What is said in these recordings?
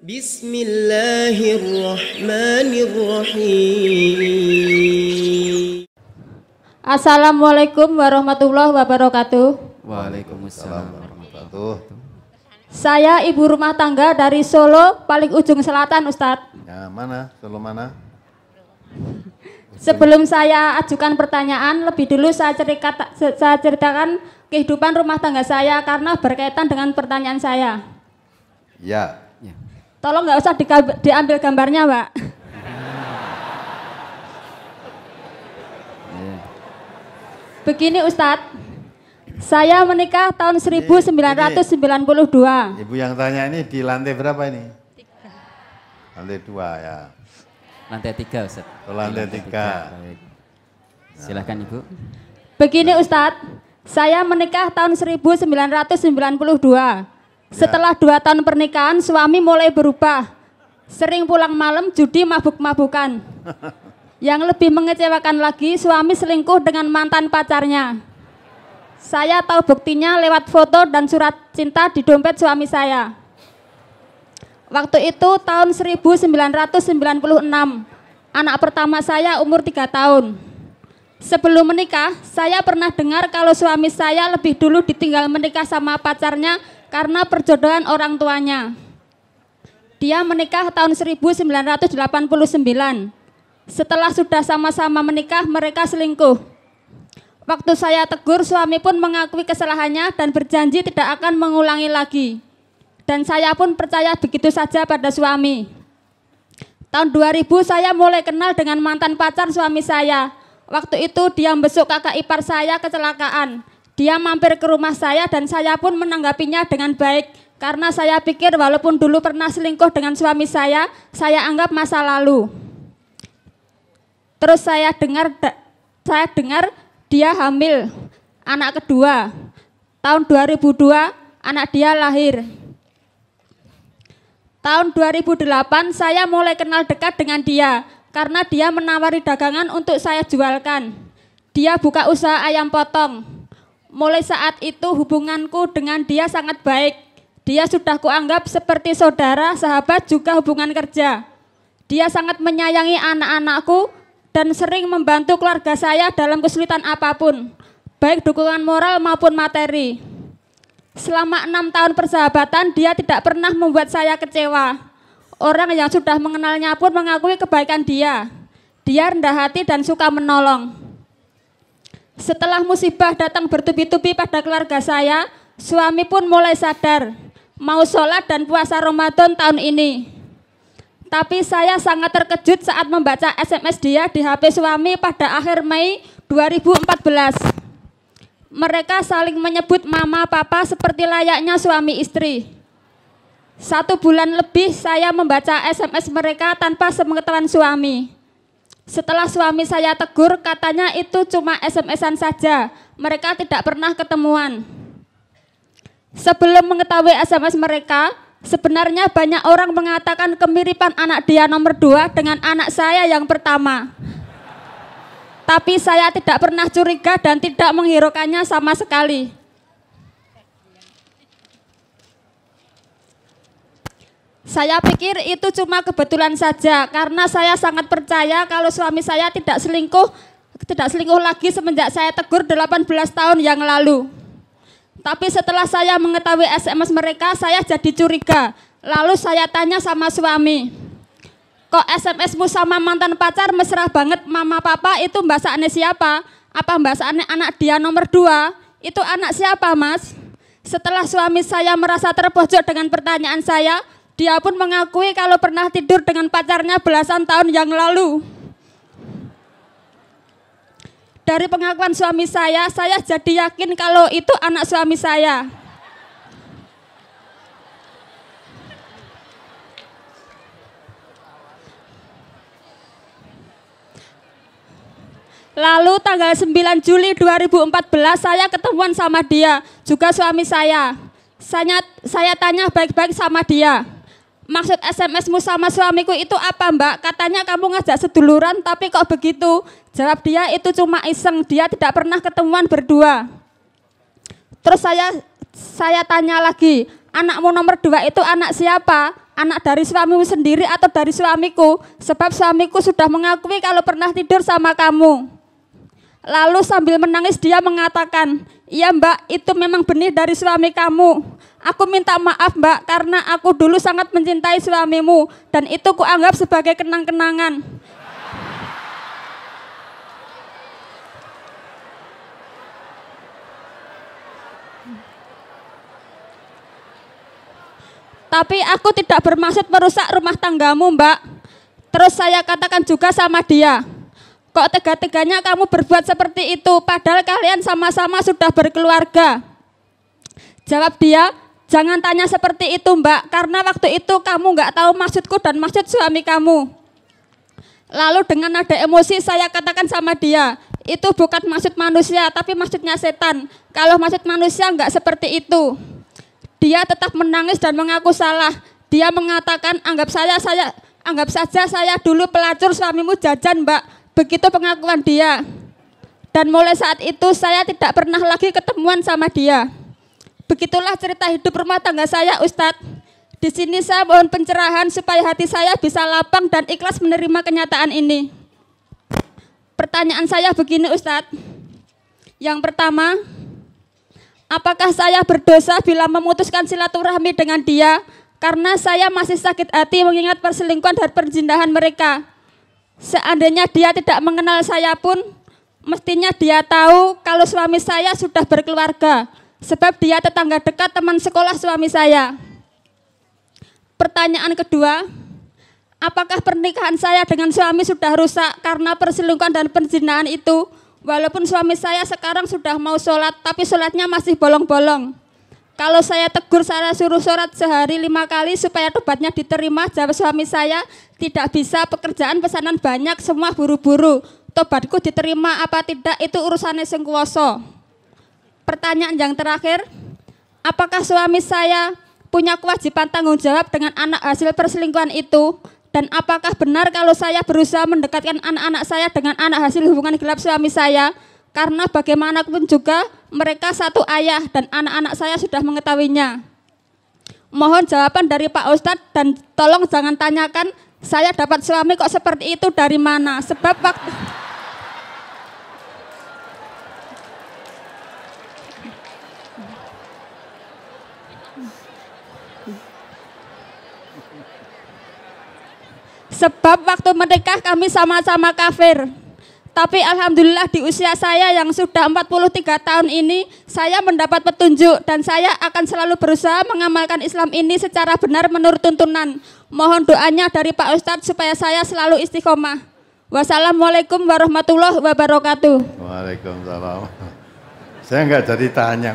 Bismillahirrahmanirrahim. Assalamualaikum warahmatullahi wabarakatuh. Waalaikumsalam warahmatullahi wabarakatuh. Saya ibu rumah tangga dari Solo, paling ujung selatan, Ustadz. Ya, mana? Solo mana? Sebelum saya ajukan pertanyaan, lebih dulu saya ceritakan kehidupan rumah tangga saya karena berkaitan dengan pertanyaan saya. Ya. Tolong nggak usah diambil gambarnya, Pak. Begini Ustadz, saya menikah tahun 1992. Ibu yang tanya ini di lantai berapa ini? 3. Lantai 2 ya. Lantai 3 Ustaz. Lantai 3. Baik. Silakan Ibu. Begini Ustadz, saya menikah tahun 1992. Setelah 2 tahun pernikahan, suami mulai berubah. Sering pulang malam, judi, mabuk-mabukan. Yang lebih mengecewakan lagi, suami selingkuh dengan mantan pacarnya. Saya tahu buktinya lewat foto dan surat cinta di dompet suami saya. Waktu itu tahun 1996, anak pertama saya umur 3 tahun. Sebelum menikah, saya pernah dengar kalau suami saya lebih dulu ditinggal menikah sama pacarnya karena perjodohan orang tuanya. Dia menikah tahun 1989. Setelah sudah sama-sama menikah, mereka selingkuh. Waktu saya tegur, suami pun mengakui kesalahannya dan berjanji tidak akan mengulangi lagi. Dan saya pun percaya begitu saja pada suami. Tahun 2000 saya mulai kenal dengan mantan pacar suami saya. Waktu itu dia besuk kakak ipar saya kecelakaan. Dia mampir ke rumah saya dan saya pun menanggapinya dengan baik. Karena saya pikir walaupun dulu pernah selingkuh dengan suami saya anggap masa lalu. Terus saya dengar dia hamil, anak kedua. Tahun 2002 anak dia lahir. Tahun 2008 saya mulai kenal dekat dengan dia karena dia menawari dagangan untuk saya jualkan. Dia buka usaha ayam potong. Mulai saat itu hubunganku dengan dia sangat baik. Dia sudah kuanggap seperti saudara, sahabat, juga hubungan kerja. Dia sangat menyayangi anak-anakku dan sering membantu keluarga saya dalam kesulitan apapun, baik dukungan moral maupun materi. Selama 6 tahun persahabatan, dia tidak pernah membuat saya kecewa. Orang yang sudah mengenalnya pun mengakui kebaikan dia. Dia rendah hati dan suka menolong. Setelah musibah datang bertubi-tubi pada keluarga saya, suami pun mulai sadar, mau sholat dan puasa Ramadan tahun ini. Tapi saya sangat terkejut saat membaca SMS dia di HP suami pada akhir Mei 2014. Mereka saling menyebut mama papa seperti layaknya suami istri. 1 bulan lebih saya membaca SMS mereka tanpa sepengetahuan suami. Setelah suami saya tegur, katanya itu cuma SMS-an saja. Mereka tidak pernah ketemuan. Sebelum mengetahui SMS mereka, sebenarnya banyak orang mengatakan kemiripan anak dia nomor 2 dengan anak saya yang pertama. Tapi saya tidak pernah curiga dan tidak menghiraukannya sama sekali. Saya pikir itu cuma kebetulan saja karena saya sangat percaya kalau suami saya tidak selingkuh lagi semenjak saya tegur 18 tahun yang lalu. Tapi setelah saya mengetahui SMS mereka, saya jadi curiga. Lalu saya tanya sama suami, kok SMS-mu sama mantan pacar mesra banget mama papa, itu bahasanya siapa? Apa bahasanya anak dia nomor 2? Itu anak siapa mas? Setelah suami saya merasa terpojok dengan pertanyaan saya, dia pun mengakui kalau pernah tidur dengan pacarnya belasan tahun yang lalu. Dari pengakuan suami saya jadi yakin kalau itu anak suami saya. Lalu tanggal 9 Juli 2014 saya ketemuan sama dia, juga suami saya. Saya tanya baik-baik sama dia. Maksud SMS-mu sama suamiku itu apa mbak? Katanya kamu ngajak seduluran tapi kok begitu? Jawab dia itu cuma iseng, dia tidak pernah ketemuan berdua. Terus saya tanya lagi, anakmu nomor 2 itu anak siapa? anak dari suamimu sendiri atau dari suamiku? Sebab suamiku sudah mengakui kalau pernah tidur sama kamu. Lalu sambil menangis dia mengatakan, iya mbak, itu memang benih dari suami kamu. Aku minta maaf mbak, karena aku dulu sangat mencintai suamimu dan itu kuanggap sebagai kenang-kenangan. Tapi aku tidak bermaksud merusak rumah tanggamu mbak. Terus saya katakan juga sama dia, kok tega-teganya kamu berbuat seperti itu, padahal kalian sama-sama sudah berkeluarga. Jawab dia, jangan tanya seperti itu mbak, karena waktu itu kamu nggak tahu maksudku dan maksud suami kamu. Lalu dengan nada emosi saya katakan sama dia, itu bukan maksud manusia tapi maksudnya setan. Kalau maksud manusia nggak seperti itu. Dia tetap menangis dan mengaku salah. Dia mengatakan, anggap saja saya dulu pelacur suamimu jajan mbak. Begitu pengakuan dia. Dan mulai saat itu saya tidak pernah lagi ketemuan sama dia. Begitulah cerita hidup rumah tangga saya Ustadz. Di sini saya mohon pencerahan supaya hati saya bisa lapang dan ikhlas menerima kenyataan ini. Pertanyaan saya begini Ustadz. Yang pertama, apakah saya berdosa bila memutuskan silaturahmi dengan dia? Karena saya masih sakit hati mengingat perselingkuhan dan perzinahan mereka. Seandainya dia tidak mengenal saya pun, mestinya dia tahu kalau suami saya sudah berkeluarga. Sebab dia tetangga dekat teman sekolah suami saya. Pertanyaan kedua, apakah pernikahan saya dengan suami sudah rusak karena perselingkuhan dan perzinahan itu? Walaupun suami saya sekarang sudah mau sholat, tapi sholatnya masih bolong-bolong. Kalau saya tegur, saya suruh sholat sehari 5 kali supaya tobatnya diterima. Jawab suami saya, tidak bisa, pekerjaan pesanan banyak, semua buru-buru. Tobatku diterima apa tidak, itu urusannya sing kuwasa. Pertanyaan yang terakhir, apakah suami saya punya kewajiban tanggung jawab dengan anak hasil perselingkuhan itu? Dan apakah benar kalau saya berusaha mendekatkan anak-anak saya dengan anak hasil hubungan gelap suami saya? Karena bagaimanapun juga mereka satu ayah dan anak-anak saya sudah mengetahuinya. Mohon jawaban dari Pak Ustadz dan tolong jangan tanyakan saya dapat suami kok seperti itu dari mana. Sebab waktu... Sebab waktu menikah kami sama-sama kafir. Tapi alhamdulillah di usia saya yang sudah 43 tahun ini, saya mendapat petunjuk dan saya akan selalu berusaha mengamalkan Islam ini secara benar menurut tuntunan. Mohon doanya dari Pak Ustadz supaya saya selalu istiqomah. Wassalamualaikum warahmatullahi wabarakatuh. Waalaikumsalam. Saya enggak jadi tanya.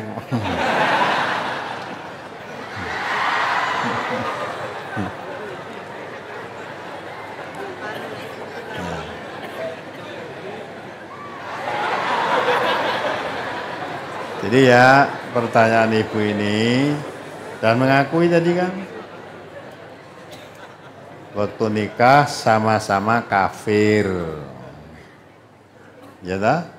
Jadi ya pertanyaan ibu ini dan mengakui tadi kan waktu nikah sama-sama kafir, ya tak?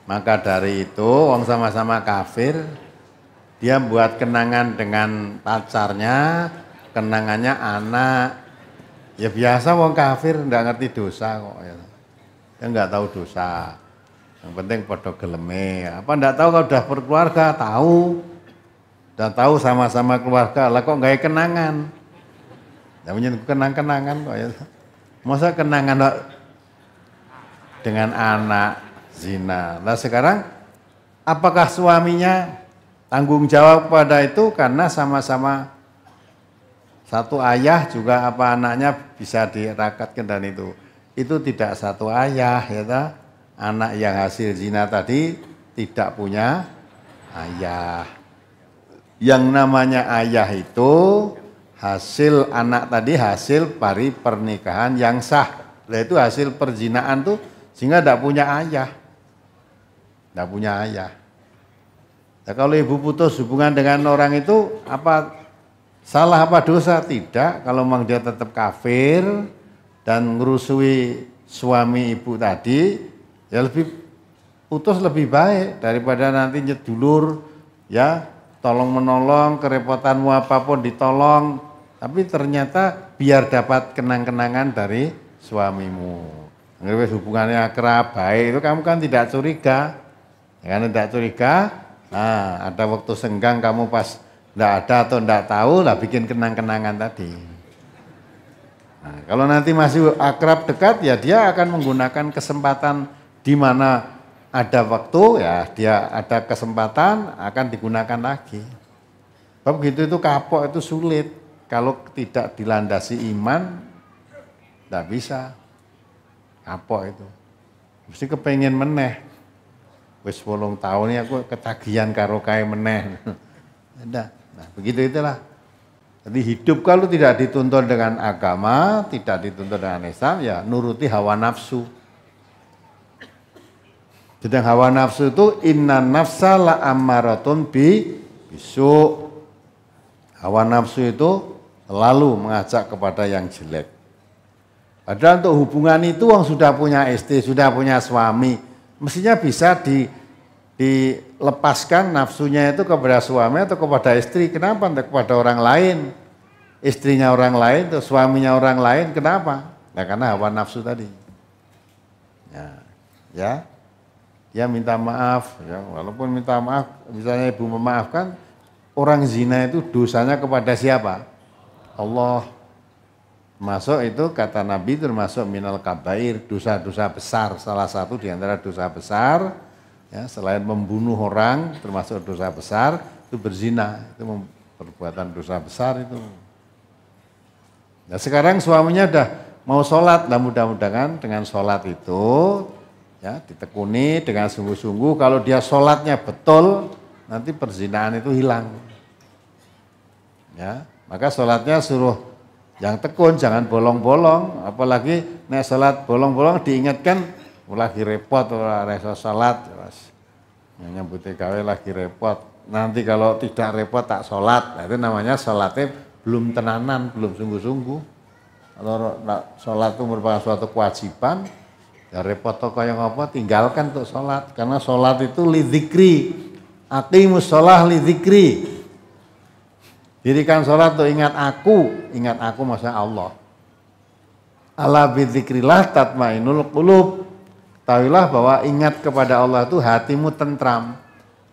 Maka dari itu orang sama-sama kafir, dia buat kenangan dengan pacarnya, kenangannya anak. Ya biasa orang kafir nggak ngerti dosa kok ya. Dia nggak tahu dosa. Yang penting podo geleme. Apa enggak tahu kalau udah berkeluarga, tahu. Dan tahu sama-sama keluarga, lah kok enggak kenangan. Namanya kenang-kenangan kok ya. Masa kenangan dengan anak zina. Nah sekarang apakah suaminya tanggung jawab pada itu karena sama-sama satu ayah juga apa anaknya bisa dirakatkan dan itu. Itu tidak satu ayah ya ta? Anak yang hasil zina tadi tidak punya ayah. Yang namanya ayah itu hasil anak tadi hasil dari pernikahan yang sah. Nah itu hasil perzinaan tuh sehingga tidak punya ayah. Tidak punya ayah. Nah, kalau ibu putus hubungan dengan orang itu apa salah apa dosa? Tidak. Kalau memang dia tetap kafir dan ngerusui suami ibu tadi, ya lebih putus lebih baik daripada nanti nyedulur ya tolong menolong kerepotanmu apapun ditolong Tapi ternyata biar dapat kenang-kenangan dari suamimu. Ngerti hubungannya akrab, baik, itu kamu kan tidak curiga. Ya kan tidak curiga, nah ada waktu senggang kamu pas tidak ada atau tidak tahu lah bikin kenang-kenangan tadi. Nah, kalau nanti masih akrab dekat ya dia akan menggunakan kesempatan di mana ada waktu ya dia ada kesempatan akan digunakan lagi. Sebab begitu itu kapok itu sulit. Kalau tidak dilandasi iman tidak bisa. Kapok itu. Mesti kepengen meneh. Wis 8 tahun ini aku ketagihan karo kae meneh. Nah, begitu itulah. Jadi hidup kalau tidak dituntun dengan agama, tidak dituntun dengan Islam, ya nuruti hawa nafsu. Jadi hawa nafsu itu inna nafsa la ammaratun bisu. Hawa nafsu itu selalu mengajak kepada yang jelek. Padahal untuk hubungan itu orang sudah punya istri, sudah punya suami, mestinya bisa dilepaskan nafsunya itu kepada suami atau kepada istri. Kenapa? Tidak kepada orang lain. Istrinya orang lain, atau suaminya orang lain, kenapa? Nah, karena hawa nafsu tadi. Ya, dia minta maaf, ya, walaupun minta maaf, misalnya ibu memaafkan, orang zina itu dosanya kepada siapa? Allah. Masuk itu kata Nabi termasuk minal kabair, dosa-dosa besar, salah satu di antara dosa besar, ya, selain membunuh orang termasuk dosa besar, itu berzina, itu perbuatan dosa besar itu. Nah sekarang suaminya udah mau sholat, nah mudah-mudahan dengan sholat itu, ya ditekuni dengan sungguh-sungguh, kalau dia sholatnya betul, nanti perzinahan itu hilang. Ya, maka sholatnya suruh yang tekun, jangan bolong-bolong, apalagi nek salat bolong-bolong diingatkan, lagi repot, resa salat, nyambut gawe lagi repot. Nanti kalau tidak repot tak salat, nah, itu namanya salatnya belum tenanan, belum sungguh-sungguh. Kalau salat itu merupakan suatu kewajiban, ya repot toh kayak apa, tinggalkan untuk salat, karena salat itu lidzikri, aqimus shalah lidzikri. Dirikan sholat tuh ingat aku maksudnya Allah. Ala bidzikrillah tatmainul qulub. Tahuilah bahwa ingat kepada Allah itu hatimu tentram.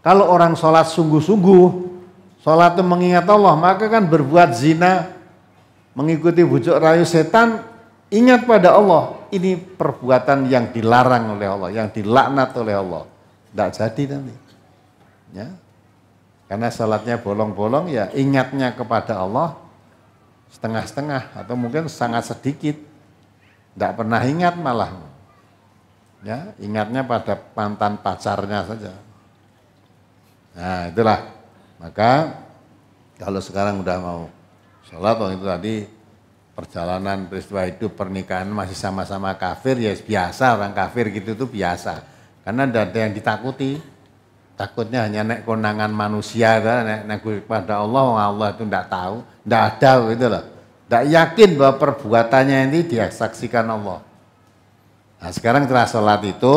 Kalau orang sholat sungguh-sungguh, sholat itu mengingat Allah, maka kan berbuat zina, mengikuti bujuk rayu setan, ingat pada Allah. Ini perbuatan yang dilarang oleh Allah, yang dilaknat oleh Allah. Tidak jadi nanti. Ya. Karena sholatnya bolong-bolong, ya ingatnya kepada Allah setengah-setengah atau mungkin sangat sedikit. Tidak pernah ingat malah. Ya, ingatnya pada mantan pacarnya saja. Nah itulah. Maka kalau sekarang udah mau sholat, itu tadi perjalanan peristiwa hidup pernikahan masih sama-sama kafir, ya biasa orang kafir gitu itu biasa. Karena tidak ada yang ditakuti. Takutnya hanya nek konangan manusia, nek kepada Allah, Allah itu tidak tahu, tidak ada gitu loh. Tidak yakin bahwa perbuatannya ini dia saksikan Allah. Nah sekarang setelah sholat itu,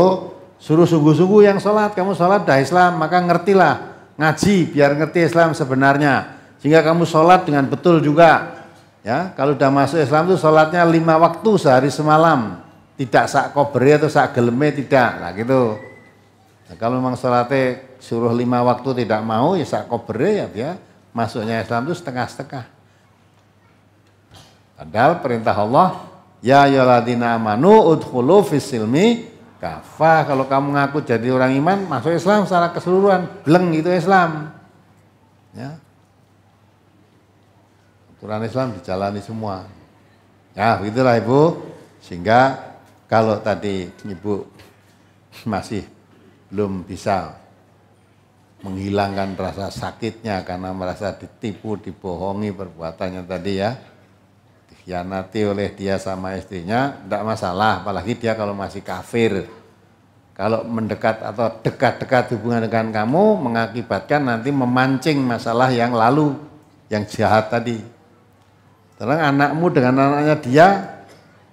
suruh sungguh-sungguh yang sholat, kamu sholat dah Islam, maka ngertilah, ngaji biar ngerti Islam sebenarnya. Sehingga kamu sholat dengan betul juga. Ya, kalau udah masuk Islam itu sholatnya 5 waktu sehari semalam. Tidak sak kobri atau sak geleme, tidak, lah gitu. Nah, kalau memang sholatnya suruh 5 waktu tidak mau, ya sak kobre ya dia masuknya Islam itu setengah-setengah. Padahal perintah Allah, ya ayyuhalladzina amanu udkhulu fis-silmi kafah. Kalau kamu ngaku jadi orang iman, masuk Islam secara keseluruhan, bleng itu Islam. Ya. Aturan Islam dijalani semua. Ya, begitulah Ibu. Sehingga kalau tadi Ibu masih belum bisa menghilangkan rasa sakitnya karena merasa ditipu, dibohongi perbuatannya tadi ya, dikhianati oleh dia sama istrinya, tidak masalah, apalagi dia kalau masih kafir. Kalau mendekat atau dekat-dekat hubungan dengan kamu mengakibatkan nanti memancing masalah yang lalu, yang jahat tadi. Terus anakmu dengan anaknya dia,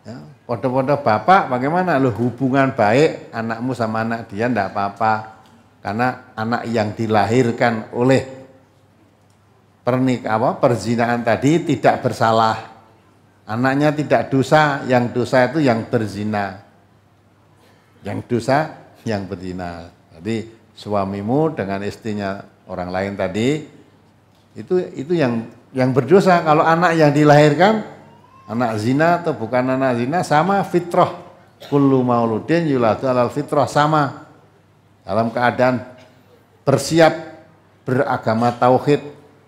ya, podo-podo bapak, bagaimana? Loh, hubungan baik anakmu sama anak dia tidak apa-apa. Karena anak yang dilahirkan oleh perzinaan tadi tidak bersalah. Anaknya tidak dosa, yang dosa itu yang berzina. Yang dosa yang berzina. Jadi suamimu dengan istrinya orang lain tadi itu yang berdosa. Kalau anak yang dilahirkan anak zina atau bukan anak zina sama fitrah. Kullu mauludin yuladu alal fitrah, sama. Dalam keadaan bersiap beragama tauhid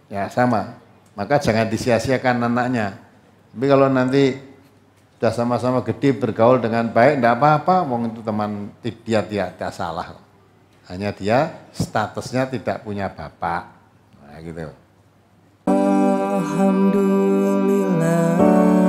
ya sama. Maka jangan disia-siakan anaknya. Tapi kalau nanti sudah sama-sama gede bergaul dengan baik, tidak apa-apa, wong itu teman, dia tidak salah. Hanya dia statusnya tidak punya bapak. Nah gitu. Alhamdulillah.